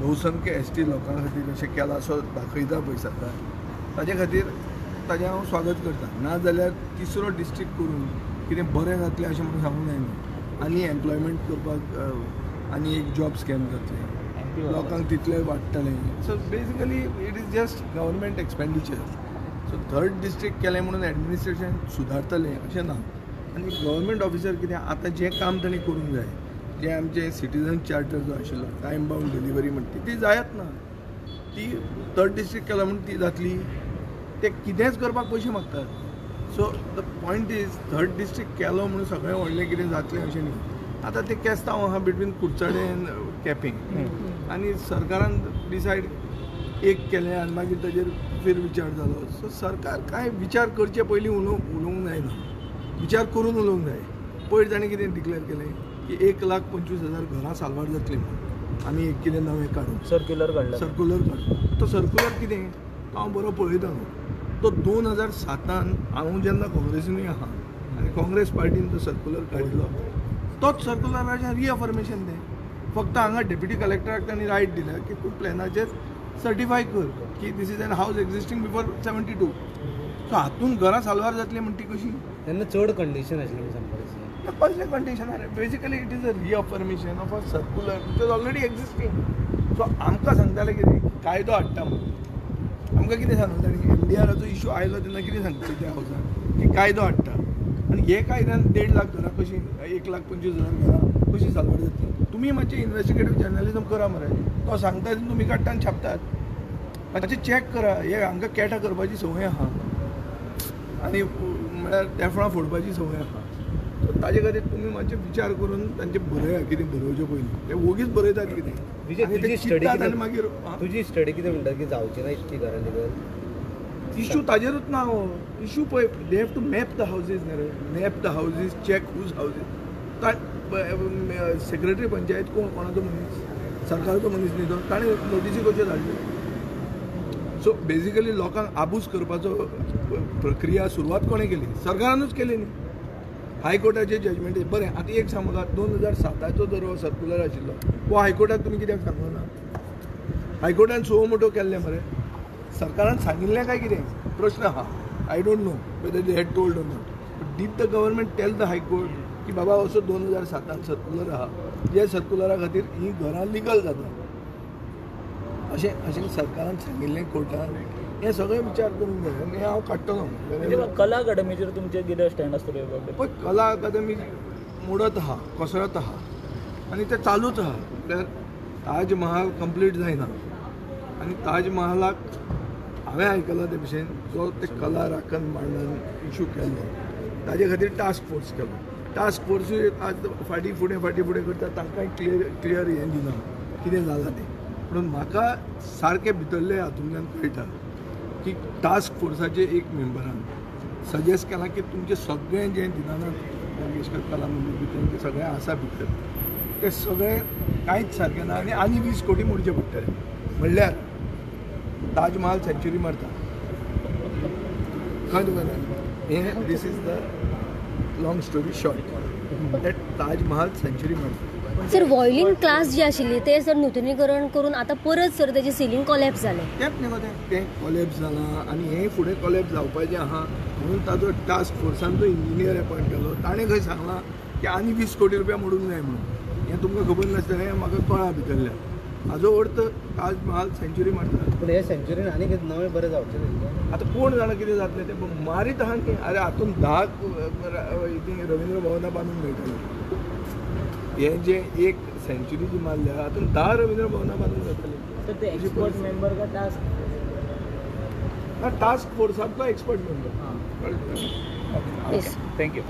बहुसंख्य ST लोकां खातीर अशें केलां असो दाखयता पळय सरकार, ताजे खातीर ताजें हांव स्वागत करता. नाजाल्यार तिसरो डिस्ट्रिक्ट करून कितें बरें जातलें अशें म्हणून सांगूंक जायना. आनी एम्प्लॉयमेंट करपाक आनी एक जॉब स्कॅम जातले, लोकांक तितलें वाडटलें. So basically it is just government expenditure. So third district केलें म्हणून एडमिनिस्ट्रेशन सुदारतलें अशें ना. आनी गव्हर्मेंट ऑफिसर कितें आतां जें काम तांणी करूंक जाय, जे आमचे सिटीजन चार्टर जो आशिल्लो टायम बाउंड डिलिव्हरी म्हणटा ती जायत ना. ती थर्ड डिस्ट्रिक्ट केला म्हणून ती जातली. ते कितेंच करपाक पयशे मागतात. So the point is third district केलो म्हणून सगळें व्हडलें कितें जातलें अशें न्ही. आतां ते केस्तांव आहा बिटवीन कुडचडे एंड केपें, आनी सरकारान डिसायड एक केलें आनी मागीर ताजेर फेरविचार जालो. सो सरकार कांय विचार करचे पयलीं उलोवंक जायना, विचार करून उलोवंक जाय. पयर ताणें कितें डिक्लेअर केलें की 1,25,000 घरां साल्वार जातलीं म्हणून, आनी एक कितें नवें काडून सर्क्युलर काडून. तो सर्क्युलर कितें तो हांव बरो पळयता न्हू. तो 2007 हांव जेन्ना काँग्रेसीनूय आहा आनी काँग्रेस पार्टीन तो सर्क्युलर काडिल्लो, तोच सर्क्युलराचें रिअफर्मेशन तें. फक्त हांगा डेप्युटी कलेक्टराक तांणी रायट दिल्या की तूं प्लॅनाचेर सर्टिफाय कर की this is an house existing before 72. So हातून घरां साल्वार जातली म्हणटी कशी? तेन्ना चड कंडिशन आशिल्लें कसलें कंडिशन आहा? Basically it is a reaffirmation of a circular which is already existing. So आमकां सांगताले कितें कायदो हाडटा म्हणून. आमकां कितें सांगूं ताणी NDRचो इशू आयलो तेन्ना कितें सांगतले त्या हावजान की कायदो हाडटा, आनी हे कायद्यान 1.5 लाख घरां कशी 1,25,000 घरां कशी साल्वार जातली? तुमी मातशें इन्वेस्टिगेटीव जर्नलिजम करा मरे. तो सांगता तेन्ना तुमी काडटा आनी छापतात. मातशें चॅक करा. हे हांकां कॅटां करपाची संवय आहा आनी म्हळ्यार तेफळां फोडपाची संवय आहा. सो ताजे खातीर तुमी मातशे विचार करून तांचे बरया कितें बरोवचें पयलीं. ते वोगीच बरयतात कितें मागीर. तुजी स्टडी कितें म्हणटा की जावची ना इतली घरां लिगल? इशू ताजेरूच ना. इशू पळय, they have to map the houses न्ही, map the houses, check whose houses. Secretary panchayat कोणाचो मनीस? सरकाराचो मनीस न्ही तो. ताणें नोटीसी कश्यो धाडल्यो? सो बेजिकली लोकांक आबूज करपाचो प्रक्रिया सुरवात कोणें केली? सरकारानूच केली न्ही. हायकोर्टाचे जजमेंट. बरें, आतां एक सांग म्हाका, 2007चो जर हो सर्क्युलर आशिल्लो हो हायकोर्टाक तुमी कित्याक सांगलो ना? हायकोर्टान सो मोठो केल्लें मरे. सरकारान सांगिल्लें काय कितें? प्रश्न आहा. I don't know whether they had told or not. Did the government tell the high court की बाबा असो 2007 सर्क्युलर आहा, जे सर्क्युलरा खातीर ही घरां लिगल जाता अशें सरकारान सांगिल्लें कोर्टान? हे सगळे विचार करूंक जाय आनी हांव काडटलो. कला अकादमीचेर तुमचें कितें स्टँड आसतलें? पळय, कला अकादमी मोडत आहा, कोसळत आहा आनी तें चालूच आहा. म्हटल्यार ताज महाल कंप्लीट जायना आनी ताज महालाक हांवें आयकलां ते भशेन जो ते कला राखण मंडळान इशू केल्लो ताजे खातीर टास्क फोर्स केलो. टास्क फोर्सूय आज फाटीं फुडें करता, तांकांय क्लियर हें दिना कितें जालां तें. म्हणून म्हाका सारकें भितरले हातूंतल्यान कळटा की टास्क फोर्साचे एक मेंबरान सजेस्ट केलां की तुमचें सगळें जें दिनानाथ मंगेशकर कला मंदिर भितर तें सगळें आसा भितर, तें सगळें कांयच सारकें ना आनी 20 कोटी मोडचे पडटले. म्हणल्यार ताज महाल सेंच्युरी मारता. कळ्ळें तुका? हें this is the long story short that Taj Mahal century मारता. सर, वॉयलिन क्लास जी आशिल्ली ते सर नूतनीकरण करून आता परत सर त्याचे सिलींग कॉलॅप्स जालें. तेंच न्ही गो तें कॉलॅप्स जालां आनी हें फुडें कॉलॅप्स जावपाचें आहा म्हणून ताजो टास्क फोर्सान जो इंजिनियर अपॉयंट केलो ताणें खंय सांगलां की आनी 20 कोटी रुपया मोडूंक जाय म्हणून. हें तुमकां खबर नासतलें, हें म्हाका कळ्ळां भितरल्यान. हाजो अर्थ ताज महाल सेंच्युरी मारता. पूण हे सेंच्युरीन आनी कितें नवें बरें जावचें न्ही? आतां कोण जाणा कितें जातलें तें मारीत आहा न्ही. अरे हातून 10 रवींद्र भवनां बांदूंक मेळटलीं. हें जें एक सेंच्युरी जी मारल्या हातून 10 रवींद्र भवनां बांदूंक जातलीं. ते एक्सपर्ट मेंबर का टास्क टास्क फोर्सांतलो एक्सपर्ट मेंबर. थँक्यू.